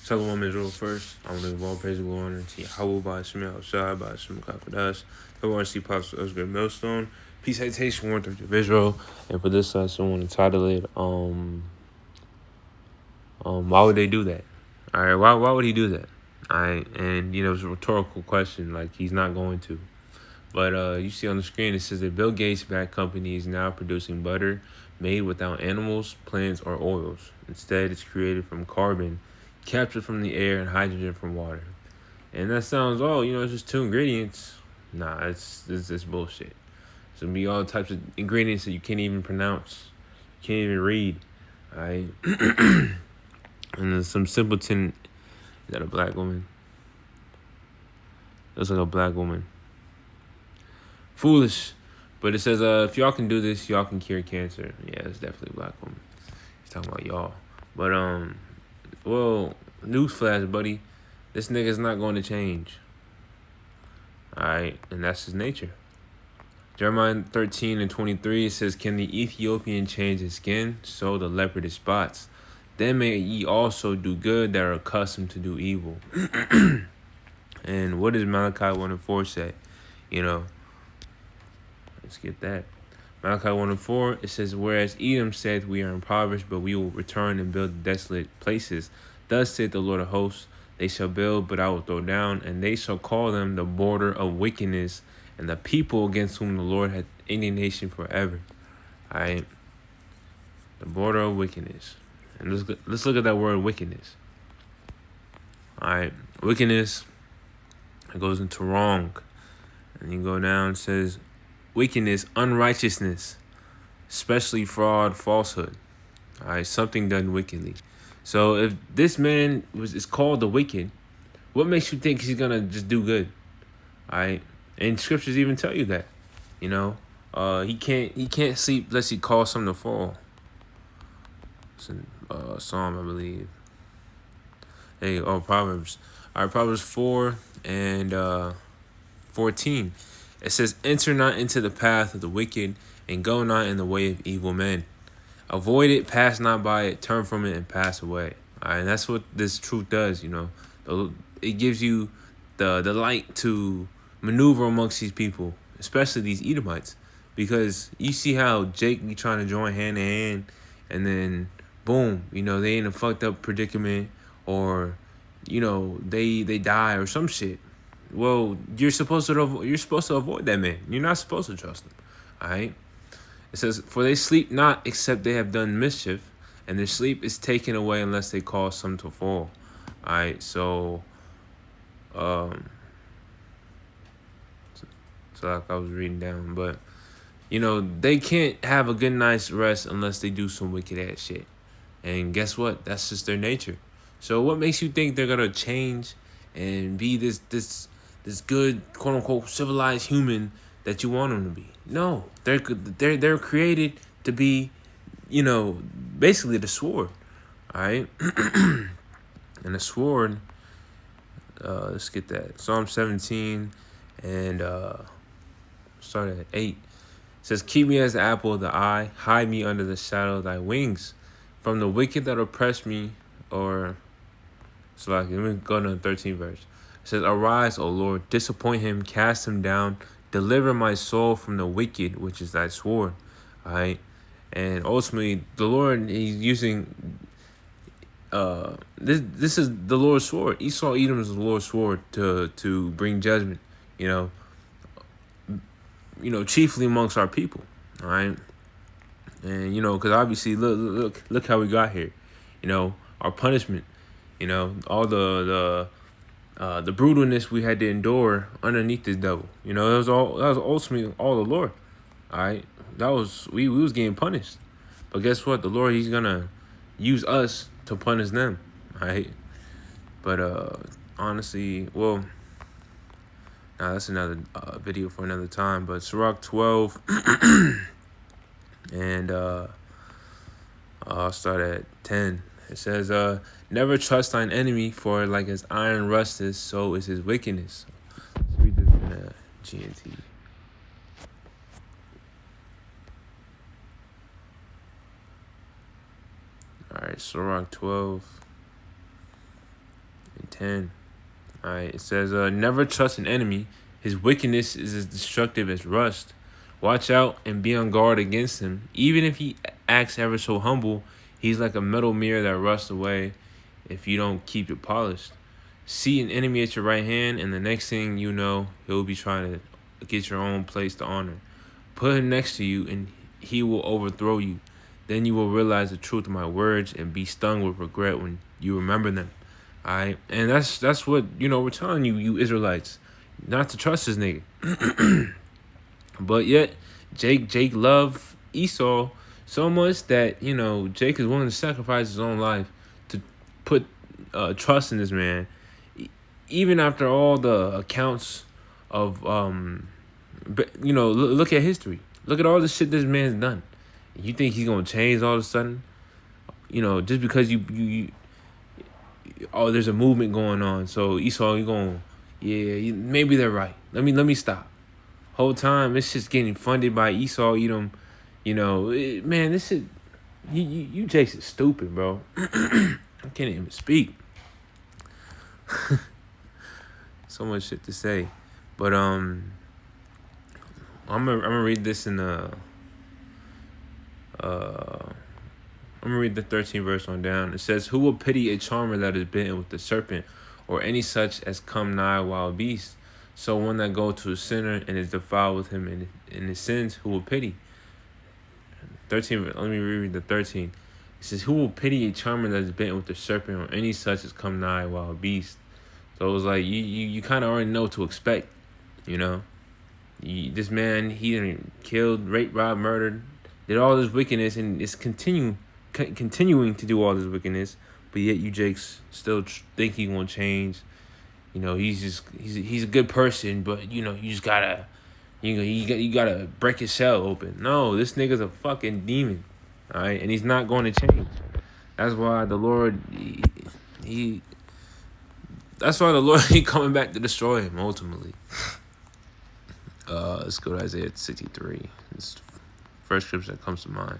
Shalom Israel first. I want to give all praise and glory to Yahweh by Shemel Shai by Shem Kakadash. I want to see Pastor Oscar Millstone. Peace, citation, warrant of Israel. And for this lesson, I want to title it, why would they do that? All right, why would he do that? All right, and it's a rhetorical question, like he's not going to. But you see on the screen, it says that Bill Gates backed company is now producing butter made without animals, plants, or oils. Instead, it's created from carbon, captured from the air, and hydrogen from water. And that sounds, it's just two ingredients. Nah, it's bullshit. It's gonna be all types of ingredients that you can't even pronounce, can't even read. All right, and then some simpleton. Is that a black woman? Looks like a black woman. Foolish. But it says, if y'all can do this, y'all can cure cancer. Yeah, it's definitely a black woman. He's talking about y'all. But, newsflash, buddy. This nigga's not going to change. Alright, and that's his nature. Jeremiah 13:23 says, can the Ethiopian change his skin? So the leopard his spots. Then may ye also do good that are accustomed to do evil. And what does Malachi 1:4 say? Let's get that. Malachi 1:4, it says, whereas Edom saith, we are impoverished, but we will return and build desolate places. Thus saith the Lord of hosts, they shall build, but I will throw down, and they shall call them the border of wickedness, and the people against whom the Lord hath indignation forever. All right, the border of wickedness. And let's look at that word wickedness. All right, wickedness, it goes into wrong. And you go down, it says, wickedness, unrighteousness, especially fraud, falsehood. All right, something done wickedly. So if this man is called the wicked, what makes you think he's gonna just do good? All right, and scriptures even tell you that. He can't sleep unless he calls something to fall. It's in Psalm, I believe. Hey, Proverbs. All right, Proverbs 4:14. It says, enter not into the path of the wicked, and go not in the way of evil men. Avoid it, pass not by it, turn from it, and pass away. All right, and that's what this truth does, It gives you the light to maneuver amongst these people, especially these Edomites. Because you see how Jake be trying to join hand in hand, and then, boom, they in a fucked up predicament, or, they die or some shit. Well, you're supposed to avoid that man. You're not supposed to trust him. All right. It says, for they sleep not except they have done mischief, and their sleep is taken away unless they cause some to fall. All right. So like I was reading down, but they can't have a good night's rest unless they do some wicked ass shit. And guess what? That's just their nature. So what makes you think they're gonna change and be this good, quote unquote, civilized human that you want them to be? No, they're created to be, basically the sword. All right, and the sword. Let's get that. Psalm 17 and start at 8. It says, keep me as the apple of the eye, hide me under the shadow of thy wings, from the wicked that oppress me, let me go to the 13th verse. It says, arise, O Lord, disappoint him, cast him down, deliver my soul from the wicked, which is thy sword. All right. And ultimately, the Lord, he's using, this is the Lord's sword. Esau Edom is the Lord's sword to bring judgment, chiefly amongst our people. All right. And, because obviously, look how we got here. Our punishment, all the brutalness we had to endure underneath this devil. That was ultimately all the Lord. All right. We was getting punished. But guess what? The Lord, he's going to use us to punish them. All right. But honestly, that's another video for another time. But Sirach 12 and I'll start at 10. It says, never trust thine enemy, for like as iron rusteth, so is his wickedness. Let's read this in GNT. All right, Sirach 12 10. All right, it says, never trust an enemy. His wickedness is as destructive as rust. Watch out and be on guard against him. Even if he acts ever so humble, he's like a metal mirror that rusts away if you don't keep it polished. See an enemy at your right hand, and the next thing you know, he'll be trying to get your own place to honor. Put him next to you, and he will overthrow you. Then you will realize the truth of my words and be stung with regret when you remember them. All right, and that's what we're telling you, you Israelites, not to trust this nigga. But yet, Jake loved Esau so much that Jake is willing to sacrifice his own life to put trust in this man, even after all the accounts of look at history. Look at all the shit this man's done. You think he's gonna change all of a sudden? Just because you there's a movement going on. So Esau, maybe they're right. Let me stop. Whole time it's just getting funded by Esau, Edom. Man, this shit. You Jake's is stupid, bro. I can't even speak. So much shit to say, but I'm gonna read this in the. I'm going to read the 13th verse on down. It says, who will pity a charmer that is bitten with the serpent, or any such as come nigh a wild beast? So one that go to a sinner and is defiled with him in his sins, who will pity? 13. Let me reread the 13. It says, who will pity a charmer that is bitten with the serpent, or any such as come nigh a wild beast? So it was like, you kind of already know what to expect, This man, he killed, raped, robbed, murdered, did all this wickedness, and it's continuing to do all this wickedness, but yet you Jakes still think he gonna change. He's a good person, but you just gotta you gotta break his shell open. No, this nigga's a fucking demon, all right, and he's not going to change. That's why the Lord he coming back to destroy him ultimately. Let's go to Isaiah 63. It's the first scripture that comes to mind.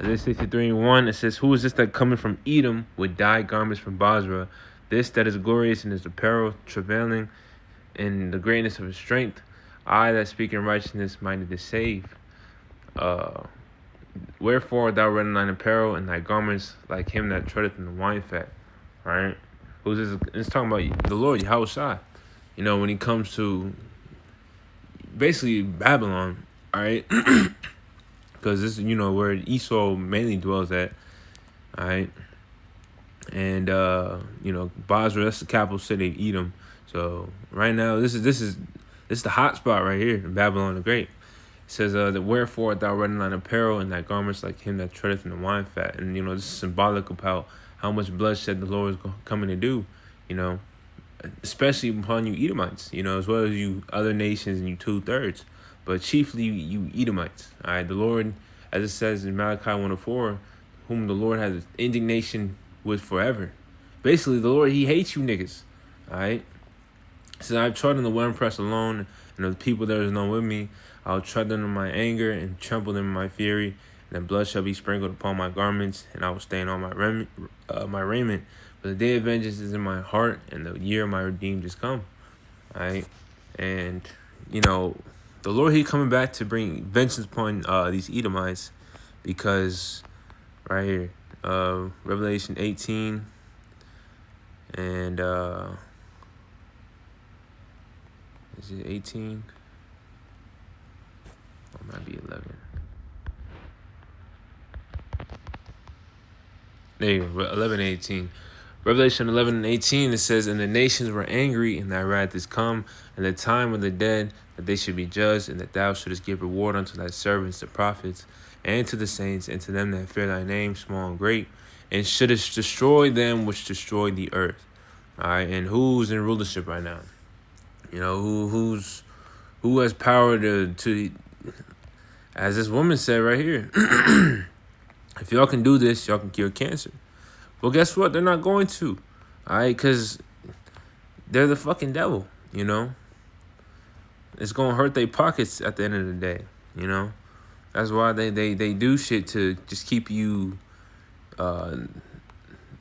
Isaiah 63:1, it says, who is this that cometh from Edom with dyed garments from Basra? This that is glorious in his apparel, travailing in the greatness of his strength. I that speak in righteousness, minded to save. Wherefore thou art in thine apparel, and thy garments like him that treadeth in the wine fat. Right? Who's this? It's talking about the Lord, Yahushua. When he comes to basically Babylon, all right? Because this is, where Esau mainly dwells at, all right? And, Basra, that's the capital city of Edom. So right now, this is the hot spot right here in Babylon the Great. It says, that wherefore thou art in thine apparel, and thy garments like him that treadeth in the wine fat. And, this is symbolic of how much bloodshed the Lord is coming to do, especially upon you Edomites, as well as you other nations and you 2/3. But chiefly you Edomites, all right? The Lord, as it says in Malachi 1:4, whom the Lord has indignation with forever. Basically, the Lord, he hates you niggas, all right? It says, I've trodden the winepress alone, and of the people there is none with me. I'll tread them in my anger and trample them in my fury, and then blood shall be sprinkled upon my garments, and I will stain all my raiment. But the day of vengeance is in my heart, and the year of my redeemed is come, all right? And, the Lord, he coming back to bring vengeance upon these Edomites, because right here, Revelation 18 and is it 18? Or it might be 11. There you go, 11:18. Revelation 11:18, it says, and the nations were angry, and thy wrath is come, and the time of the dead, that they should be judged, and that thou shouldest give reward unto thy servants, the prophets, and to the saints, and to them that fear thy name, small and great, and shouldest destroy them which destroy the earth. All right, and who's in rulership right now? Who has power to as this woman said right here, if y'all can do this, y'all can cure cancer. Well, guess what? They're not going to, all right, because they're the fucking devil, It's going to hurt their pockets at the end of the day, That's why they do shit to just keep you,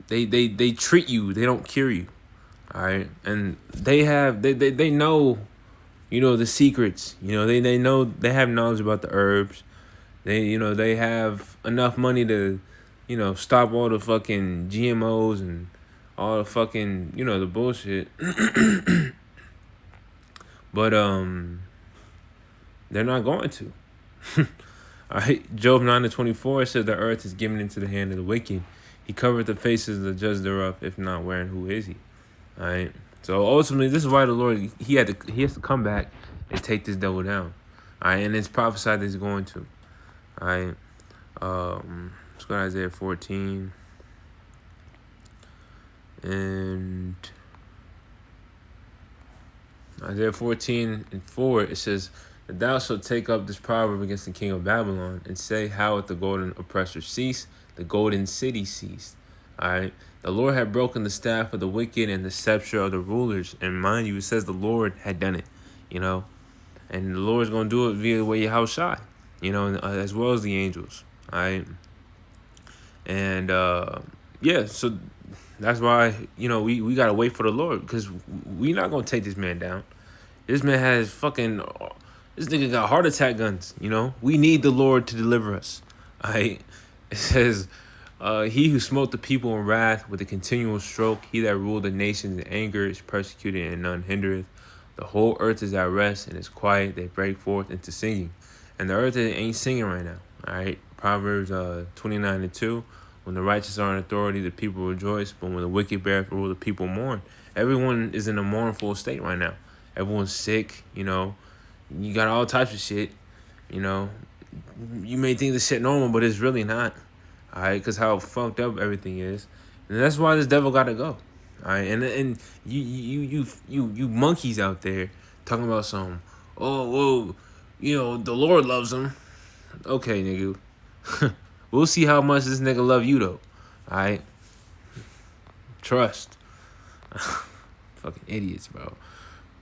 they treat you, they don't cure you, All right, and they know, you know, the secrets. You know, they know, they have knowledge about the herbs. They have enough money to, stop all the fucking GMOs and all the fucking, the bullshit. But they're not going to. All right, Job 9:24 says the earth is given into the hand of the wicked. He covered the faces of the judge thereof. If not, wherein who is he? All right. So ultimately, this is why the Lord he has to come back and take this devil down. All right, and it's prophesied that he's going to. All right. Let's go to Isaiah 14. And Isaiah 14:4, it says, that thou shalt take up this proverb against the king of Babylon, and say, how hath the golden oppressor ceased? The golden city ceased. All right. The Lord had broken the staff of the wicked and the scepter of the rulers. And mind you, it says the Lord had done it, and the Lord's going to do it via the way Yahushua, as well as the angels. All right. And, yeah, so that's why, we got to wait for the Lord, because we not going to take this man down. This man has this nigga got heart attack guns, We need the Lord to deliver us. All right. It says, he who smote the people in wrath with a continual stroke, he that ruled the nations in anger is persecuted and none hindereth. The whole earth is at rest and is quiet. They break forth into singing. And the earth ain't singing right now. All right. Proverbs 29:2. When the righteous are in authority, the people rejoice. But when the wicked beareth rule, the people mourn. Everyone is in a mournful state right now. Everyone's sick, You got all types of shit, You may think this shit normal, but it's really not. All right, because how fucked up everything is. And that's why this devil got to go. All right, and you monkeys out there talking about some, oh, whoa, the Lord loves him. Okay, nigga. We'll see how much this nigga love you, though. All right? Trust. Fucking idiots, bro.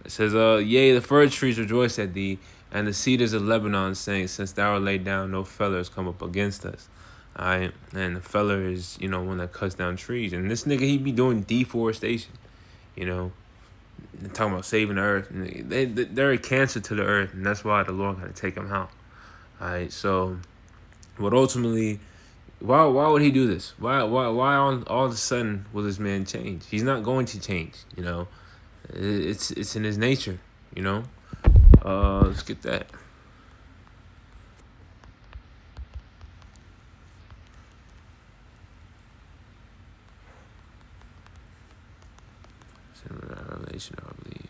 It says, yea, the fir trees rejoice at thee, and the cedars of Lebanon saying, since thou art laid down, no feller has come up against us. All right? And the feller is, one that cuts down trees. And this nigga, he be doing deforestation, talking about saving the earth. They're a cancer to the earth, and that's why the Lord got to take them out. All right? So, but ultimately, why would he do this? Why all of a sudden will this man change? He's not going to change, It's in his nature, Let's get that. Revelation, I believe.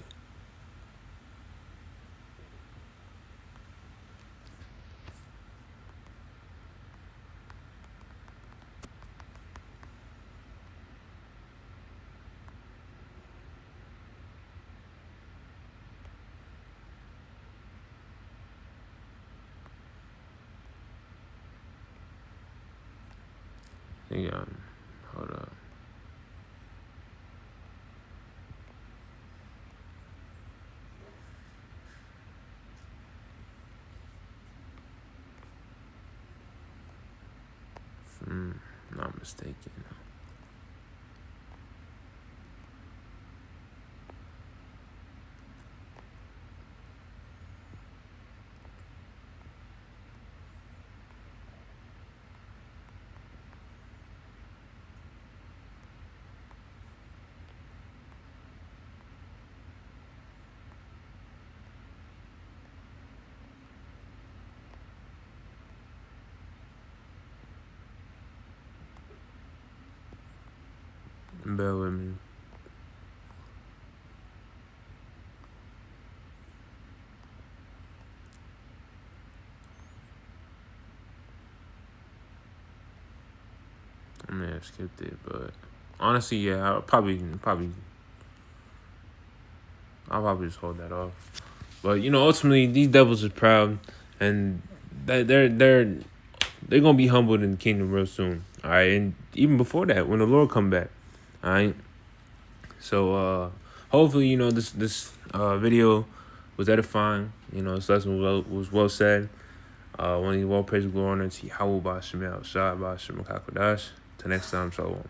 Hold up. If I'm not mistaken. Bear with me. I may have skipped it, but honestly, yeah, I'll probably just hold that off. But ultimately, these devils are proud, and they're gonna be humbled in the kingdom real soon. All right, and even before that, when the Lord come back. All right. So hopefully, this video was edifying. This lesson was well said. One of the well praise, glory, honor to Yahweh Ba'Shem Shah Ba'Shem Kakodash. Till next time, shalom.